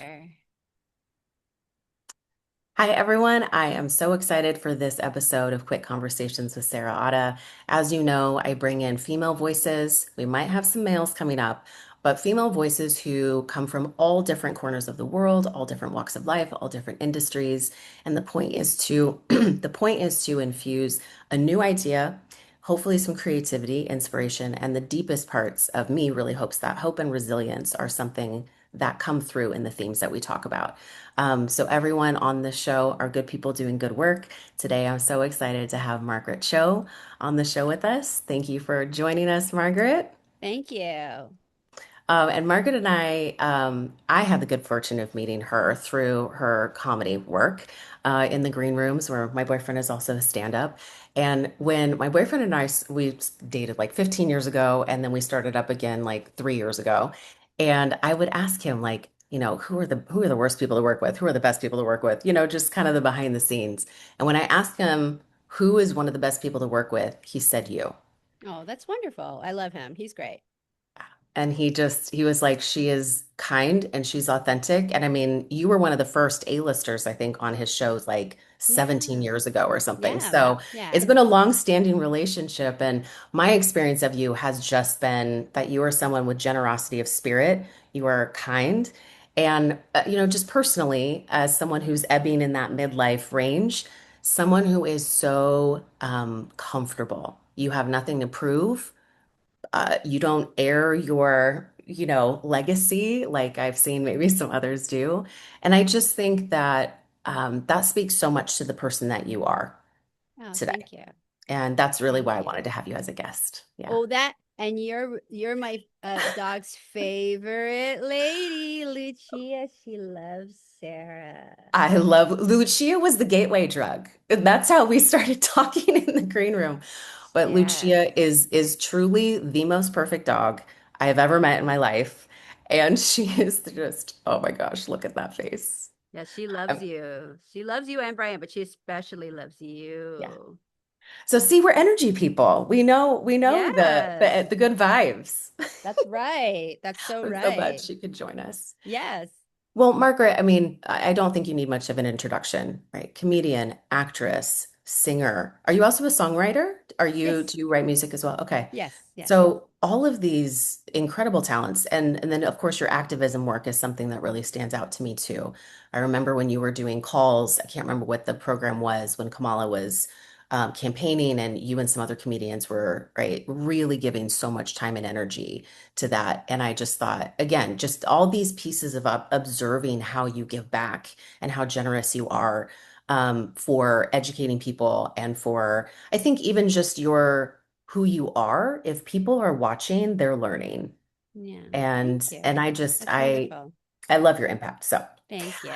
Sure. Hi, everyone. I am so excited for this episode of Quick Conversations with Sarah Auda. As you know, I bring in female voices. We might have some males coming up, but female voices who come from all different corners of the world, all different walks of life, all different industries. And the point is to the point is to infuse a new idea, hopefully some creativity, inspiration, and the deepest parts of me really hopes that hope and resilience are something that come through in the themes that we talk about. So everyone on this show are good people doing good work. Today, I'm so excited to have Margaret Cho on the show with us. Thank you for joining us, Margaret. Thank you. And Margaret and I had the good fortune of meeting her through her comedy work in the green rooms, where my boyfriend is also a stand-up. And when my boyfriend and we dated like 15 years ago, and then we started up again like 3 years ago. And I would ask him like, who are the worst people to work with? Who are the best people to work with? Just kind of the behind the scenes. And when I asked him who is one of the best people to work with, he said you. Oh, that's wonderful. I love him. He's great. And he was like, she is kind and she's authentic. And I mean, you were one of the first A-listers, I think, on his shows like 17 Yeah. years ago or something. Yeah. So it's Yeah. been a long-standing relationship. And my experience of you has just been that you are someone with generosity of spirit. You are kind. And, just personally, as someone who's ebbing in that midlife range, someone who is so comfortable. You have nothing to prove, you don't air your, legacy like I've seen maybe some others do. And I just think that that speaks so much to the person that you are Oh, today. thank you. And that's really Thank why I you. wanted to have you as a guest. Yeah. Oh, that and you're my dog's favorite lady, Lucia. She loves Sarah. I love Lucia was the gateway drug. And that's how we started talking in the green room. But Yes. Lucia is truly the most perfect dog I have ever met in my life. And she is just, oh my gosh, look at that face. Yeah, she loves you. She loves you and Brian, but she especially loves Yeah. you. So see, we're energy people. We know the Yes. the, the good vibes. That's right. That's so I'm so glad right. she could join us. Yes. Well, Margaret, I mean, I don't think you need much of an introduction, right? Comedian, actress, singer. Are you also a songwriter? Do Yes. you write music as well? Okay. Yes. Yes. So all of these incredible talents, and then of course your activism work is something that really stands out to me too. I remember when you were doing calls, I can't remember what the program was when Kamala was campaigning, and you and some other comedians were, right, really giving so much time and energy to that. And I just thought, again, just all these pieces of observing how you give back and how generous you are, for educating people and for, I think, even just your who you are. If people are watching, they're learning. Yeah. Thank And you. I just, That's wonderful. I love your impact. Thank you.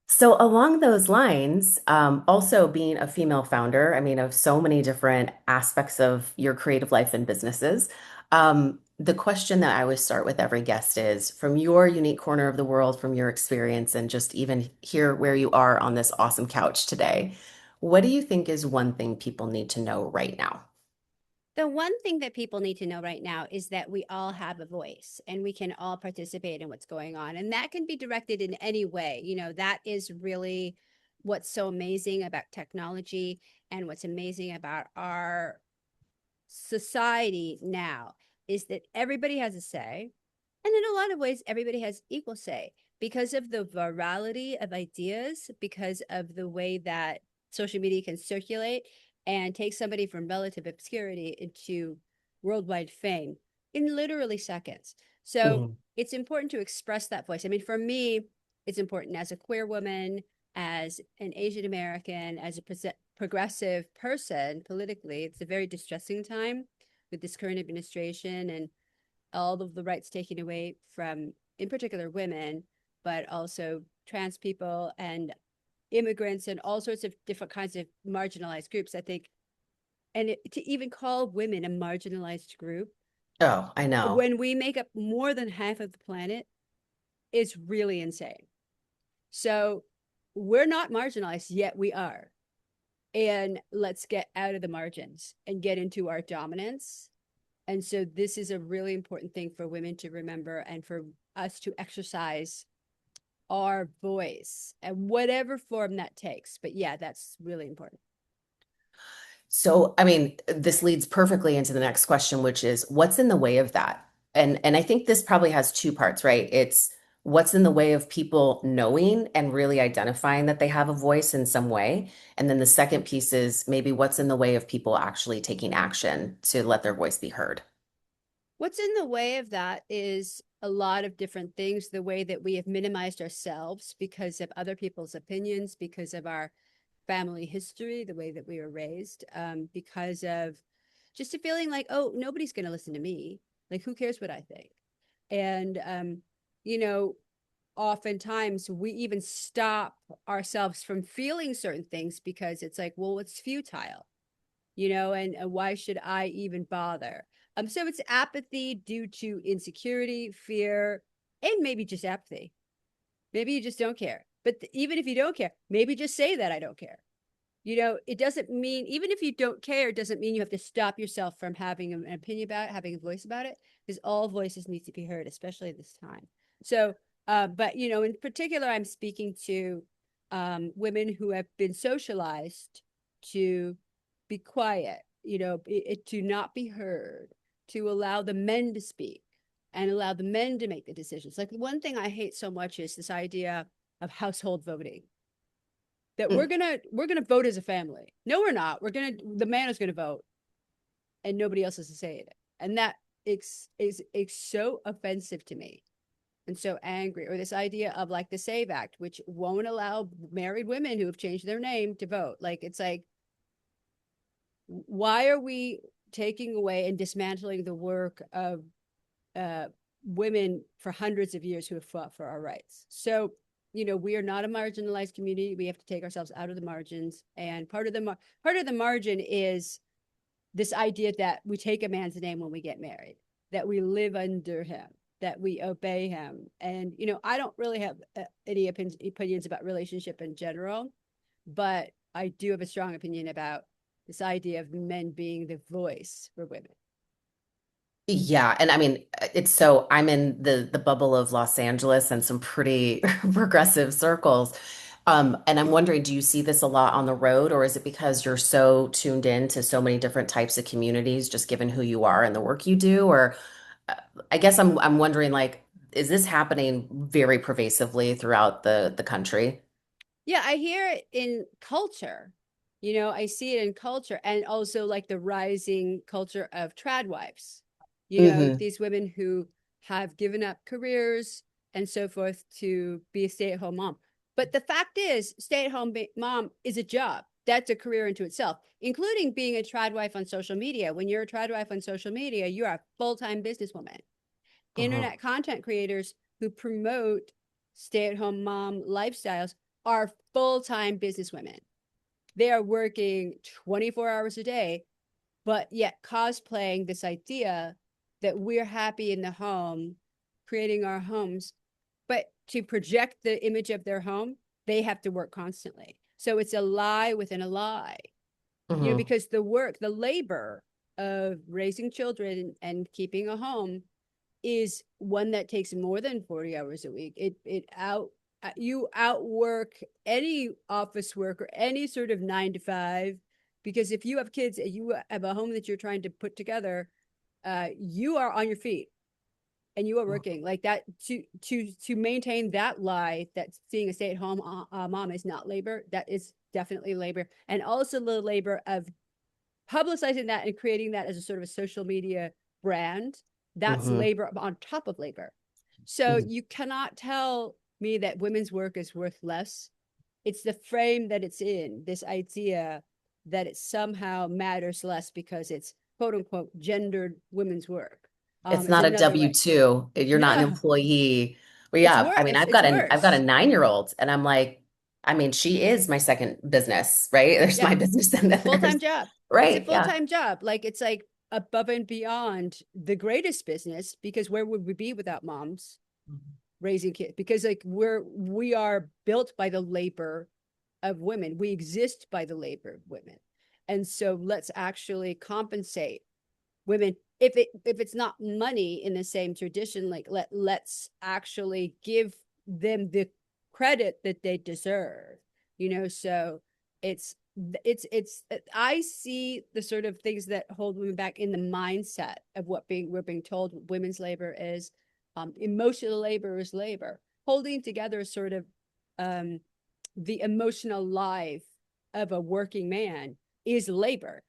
So along those lines, also being a female founder, I mean, of so many different aspects of your creative life and businesses, the question that I always start with every guest is, from your unique corner of the world, from your experience, and just even here where you are on this awesome couch today, what do you think is one thing people need to know right now? The one thing that people need to know right now is that we all have a voice and we can all participate in what's going on. And that can be directed in any way. That is really what's so amazing about technology and what's amazing about our society now is that everybody has a say. And in a lot of ways, everybody has equal say because of the virality of ideas, because of the way that social media can circulate and take somebody from relative obscurity into worldwide fame in literally seconds. So Mhm. it's important to express that voice. I mean, for me, it's important as a queer woman, as an Asian American, as a progressive person politically. It's a very distressing time with this current administration and all of the rights taken away from, in particular, women, but also trans people and immigrants and all sorts of different kinds of marginalized groups. I think, and to even call women a marginalized group Oh, I know. when we make up more than half of the planet is really insane. So we're not marginalized, yet we are. And let's get out of the margins and get into our dominance. And so this is a really important thing for women to remember and for us to exercise our voice and whatever form that takes. But yeah, that's really important. So, I mean, this leads perfectly into the next question, which is what's in the way of that? And I think this probably has two parts, right? It's what's in the way of people knowing and really identifying that they have a voice in some way. And then the second piece is maybe what's in the way of people actually taking action to let their voice be heard. What's in the way of that is a lot of different things. The way that we have minimized ourselves because of other people's opinions, because of our family history, the way that we were raised, because of just a feeling like, oh, nobody's going to listen to me. Like, who cares what I think? And, you know, oftentimes we even stop ourselves from feeling certain things because it's like, well, it's futile, and why should I even bother? So it's apathy due to insecurity, fear, and maybe just apathy. Maybe you just don't care. But even if you don't care, maybe just say that I don't care. It doesn't mean, even if you don't care, it doesn't mean you have to stop yourself from having an opinion about it, having a voice about it, because all voices need to be heard, especially at this time. So, but, in particular, I'm speaking to women who have been socialized to be quiet, to not be heard, to allow the men to speak and allow the men to make the decisions. Like, one thing I hate so much is this idea of household voting, that we're Mm. gonna vote as a family. No, we're not. The man is gonna vote, and nobody else has to say it. And that is so offensive to me and so angry. Or this idea of like the Save Act, which won't allow married women who have changed their name to vote. Like, it's like, why are we taking away and dismantling the work of uh, women for hundreds of years who have fought for our rights? So, we are not a marginalized community. We have to take ourselves out of the margins. And part of the margin is this idea that we take a man's name when we get married, that we live under him, that we obey him. And, I don't really have any opinions about relationship in general, but I do have a strong opinion about this idea of men being the voice for women. Yeah, and I mean, it's so I'm in the bubble of Los Angeles and some pretty progressive circles. And I'm wondering, do you see this a lot on the road, or is it because you're so tuned in to so many different types of communities, just given who you are and the work you do? Or uh, I guess I'm wondering, like, is this happening very pervasively throughout the country? Yeah, I hear it in culture. I see it in culture, and also like the rising culture of trad wives. Hmm. These women who have given up careers and so forth to be a stay-at-home mom. But the fact is, stay-at-home mom is a job. That's a career into itself, including being a trad wife on social media. When you're a trad wife on social media, you're a full-time businesswoman. Hmm. Internet content creators who promote stay-at-home mom lifestyles are full-time businesswomen. They are working 24 hours a day, but yet cosplaying this idea that we're happy in the home, creating our homes. But to project the image of their home, they have to work constantly. So it's a lie within a lie, Hmm. because the labor of raising children and keeping a home is one that takes more than 40 hours a week. You outwork any office work or any sort of 9 to 5, because if you have kids and you have a home that you're trying to put together, you are on your feet and you are working like that to maintain that lie that seeing a stay-at-home mom is not labor. That is definitely labor, and also the labor of publicizing that and creating that as a sort of a social media brand. That's Hmm. labor on top of labor. So you cannot tell me that women's work is worth less. It's the frame that it's in, this idea that it somehow matters less because it's quote unquote gendered women's work. It's Is not a another way. W-2. You're not an No, employee. Well, it's yeah, worse. I mean, I've It's got a worse. 9-year-old and I'm like, I mean, she is my second business, right? There's Yeah, my business and it's a then full time there's job. It's a right, full yeah. time job. Like, it's like above and beyond the greatest business, because where would we be without moms raising kids? Because like we are built by the labor of women. We exist by the labor of women. And so let's actually compensate women. If it's not money in the same tradition, like let's actually give them credit that they deserve, so it's it's I see the sort of things that hold women back in the mindset of what we're being told women's labor is. Emotional labor is labor. Holding together sort of um, the emotional life of a working man is labor,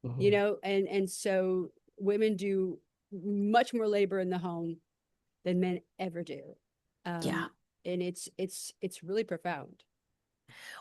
Mhm. and so women do much more labor in the home than men ever do. Yeah. um and it's really profound.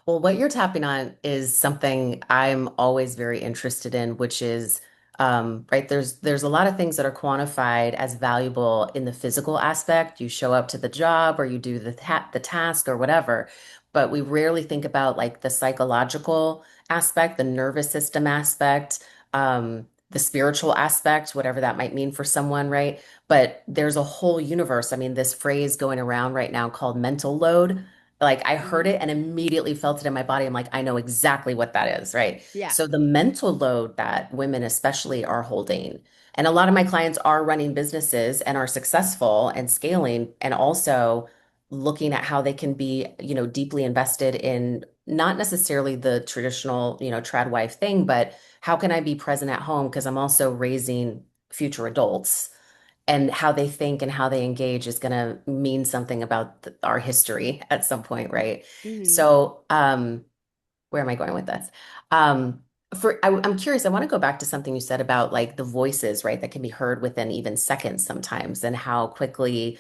Well, what you're tapping on is something I'm always very interested in, which is right, there's a lot of things that are quantified as valuable in the physical aspect. You show up to the job or you do the task or whatever, but we rarely think about like the psychological aspect, the nervous system aspect, the spiritual aspect, whatever that might mean for someone, right? But there's a whole universe. I mean, this phrase going around right now called mental load. Like I heard Hmm. it and immediately felt it in my body. I'm like, I know exactly what that is, right? Yeah. So the mental load that women especially are holding, and a lot of my clients are running businesses and are successful and scaling, and also looking at how they can be, deeply invested in not necessarily the traditional, trad wife thing, but how can I be present at home? Because I'm also raising future adults and how they think and how they engage is going to mean something about our history at some point, right? Hmm. So, where am I going with this? Um, I'm curious. I want to go back to something you said about like the voices, right, that can be heard within even seconds sometimes, and how quickly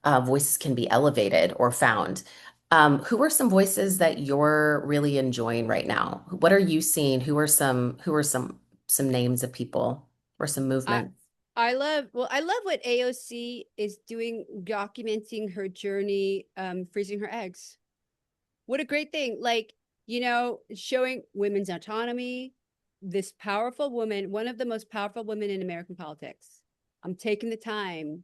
voices can be elevated or found. Who are some voices that you're really enjoying right now? What are you seeing? Who are some names of people or some I movements? I love what AOC is doing, documenting her journey, freezing her eggs. What a great thing. Like, showing women's autonomy, this powerful woman, one of the most powerful women in American politics. I'm taking the time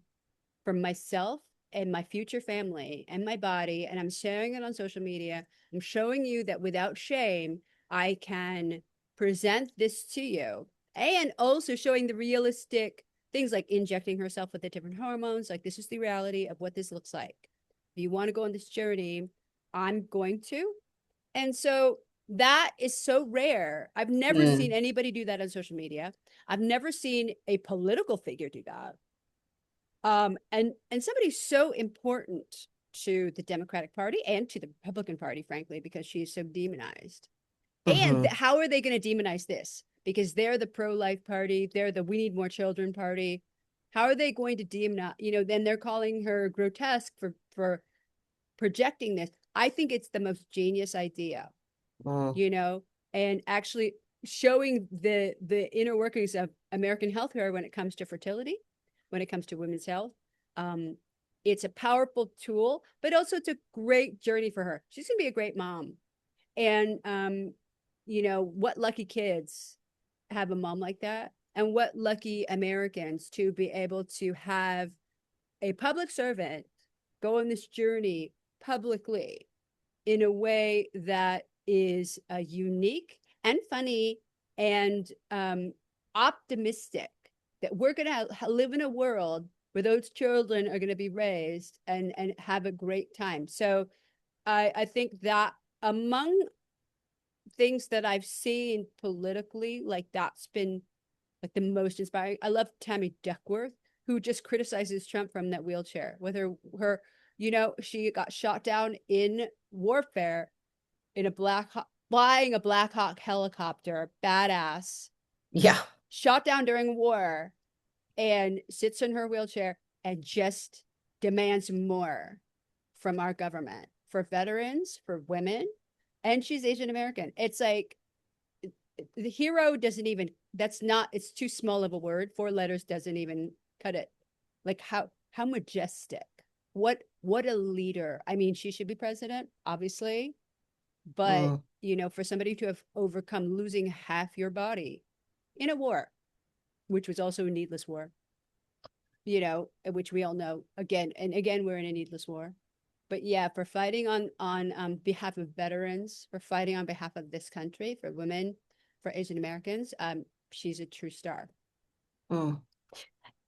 for myself and my future family and my body, and I'm sharing it on social media. I'm showing you that without shame, I can present this to you, and also showing the realistic things like injecting herself with the different hormones. Like, this is the reality of what this looks like. If you want to go on this journey, I'm going to. And so that is so rare. I've never seen Mm, anybody do that on social media. I've never seen a political figure do that. And somebody so important to the Democratic Party and to the Republican Party, frankly, because she's so demonized. And hmm how are they going to demonize this? Because they're the pro-life party, they're the we need more children party. How are they going to demonize? Then they're calling her grotesque for projecting this. I think it's the most genius idea, mm, you know, and actually showing the inner workings of American healthcare when it comes to fertility, when it comes to women's health. Um, it's a powerful tool, but also it's a great journey for her. She's gonna be a great mom, and what lucky kids have a mom like that, and what lucky Americans to be able to have a public servant go on this journey publicly in a way that is unique and funny and optimistic, that we're going to live in a world where those children are going to be raised and have a great time. So I think that among things that I've seen politically, like that's been like the most inspiring. I love Tammy Duckworth, who just criticizes Trump from that wheelchair with her she got shot down in warfare in a flying a Black Hawk helicopter, badass, yeah. shot down during war, and sits in her wheelchair and just demands more from our government for veterans, for women, and she's Asian American. It's like the hero doesn't even, that's not, it's too small of a word. 4 letters doesn't even cut it. Like how majestic. What a leader. I mean, she should be president, obviously, but Mm. for somebody to have overcome losing half your body in a war, which was also a needless war, which we all know, again and again, we're in a needless war. But yeah, for fighting on behalf of veterans, for fighting on behalf of this country, for women, for Asian Americans, she's a true star. Mm.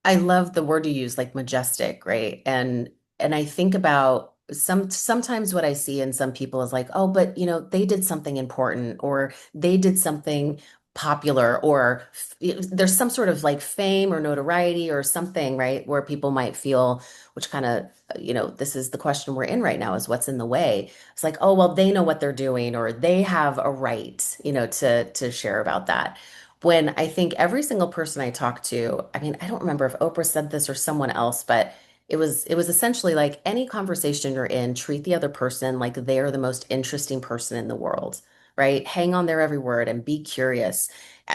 I love the word you use, like majestic, right? And I think about sometimes what I see in some people is like, oh, but they did something important or they did something popular or there's some sort of like fame or notoriety or something, right? Where people might feel, which kind of, this is the question we're in right now is what's in the way. It's like, oh, well, they know what they're doing or they have a right, to share about that. When I think every single person I talk to, I mean, I don't remember if Oprah said this or someone else, but it was essentially like any conversation you're in, treat the other person like they're the most interesting person in the world, right? Hang on their every word and be curious.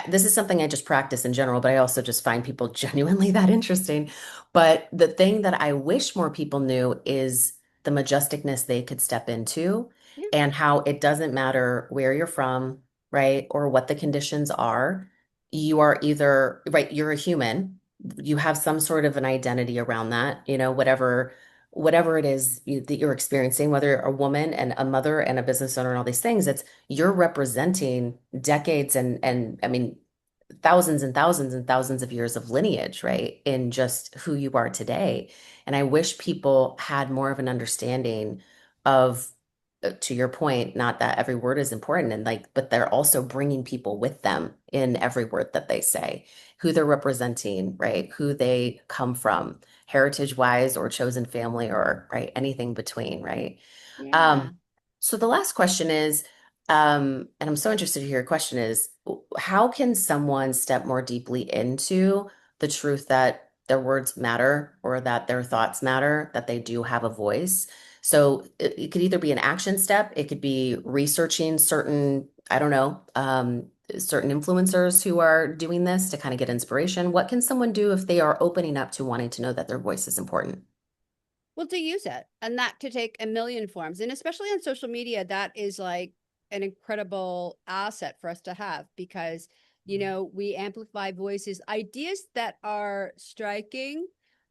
This is something I just practice in general, but I also just find people genuinely that interesting. But the thing that I wish more people knew is the majesticness they could step into Yeah, and how it doesn't matter where you're from, right? Or what the conditions are. You are either, right, you're a human, you have some sort of an identity around that, whatever it is that you're experiencing, whether you're a woman and a mother and a business owner and all these things, it's you're representing decades and I mean thousands and thousands and thousands of years of lineage, right? In just who you are today. And I wish people had more of an understanding of, to your point, not that every word is important and like, but they're also bringing people with them in every word that they say, who they're representing, right? Who they come from, heritage wise or chosen family or right, anything between, right? yeah. Um, so the last question is, and I'm so interested to hear your question is, how can someone step more deeply into the truth that their words matter or that their thoughts matter, that they do have a voice? So it could either be an action step, it could be researching certain, I don't know, certain influencers who are doing this to kind of get inspiration. What can someone do if they are opening up to wanting to know that their voice is important? Well, to use it, and that could take a million forms. And especially on social media, that is like an incredible asset for us to have because, we amplify voices, ideas that are striking,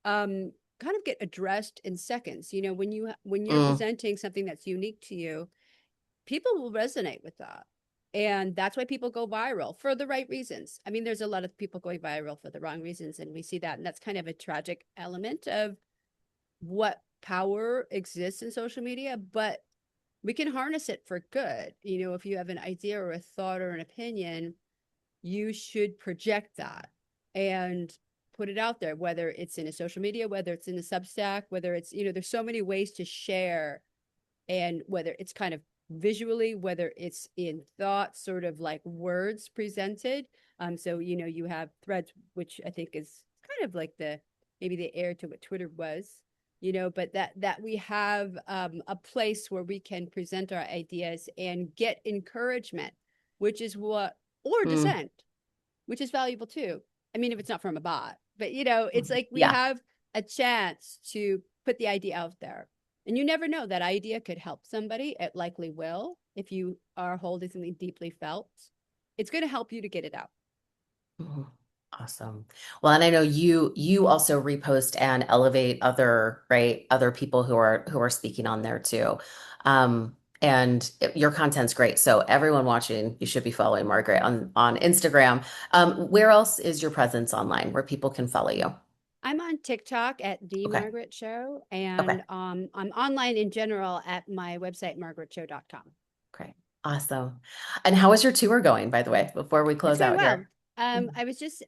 kind of get addressed in seconds. When you're Mm, presenting something that's unique to you, people will resonate with that. And that's why people go viral for the right reasons. I mean, there's a lot of people going viral for the wrong reasons, and we see that. And that's kind of a tragic element of what power exists in social media, but we can harness it for good. If you have an idea or a thought or an opinion, you should project that and put it out there, whether it's in a social media, whether it's in a Substack, whether it's, there's so many ways to share, and whether it's kind of visually, whether it's in thought, sort of like words presented. So you have threads, which I think is kind of like the maybe the heir to what Twitter was, but that we have a place where we can present our ideas and get encouragement, which is what or mm, dissent, which is valuable too. I mean, if it's not from a bot, but it's mhm. like we Yeah. have a chance to put the idea out there. And you never know, that idea could help somebody. It likely will. If you are holding something deeply felt, it's going to help you to get it out. Mhm. Awesome. Well, and I know you also repost and elevate other, right, other people who are speaking on there too. And your content's great. So everyone watching, you should be following Margaret on Instagram. Where else is your presence online where people can follow you? I'm on TikTok at the Okay. Margaret Show, Okay. and I'm online in general at my website, margaretcho.com. Great. Awesome. And how is your tour going, by the way, before we It's close going out well. here? Mhm.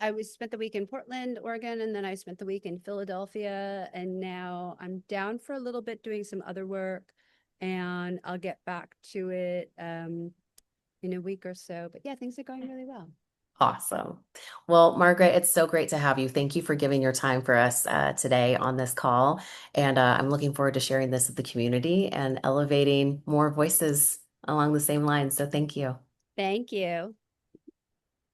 I was spent the week in Portland, Oregon, and then I spent the week in Philadelphia, and now I'm down for a little bit doing some other work, and I'll get back to it in a week or so. But yeah, things are going really well. Awesome. Well, Margaret, it's so great to have you. Thank you for giving your time for us today on this call. And I'm looking forward to sharing this with the community and elevating more voices along the same lines. So thank you. Thank you.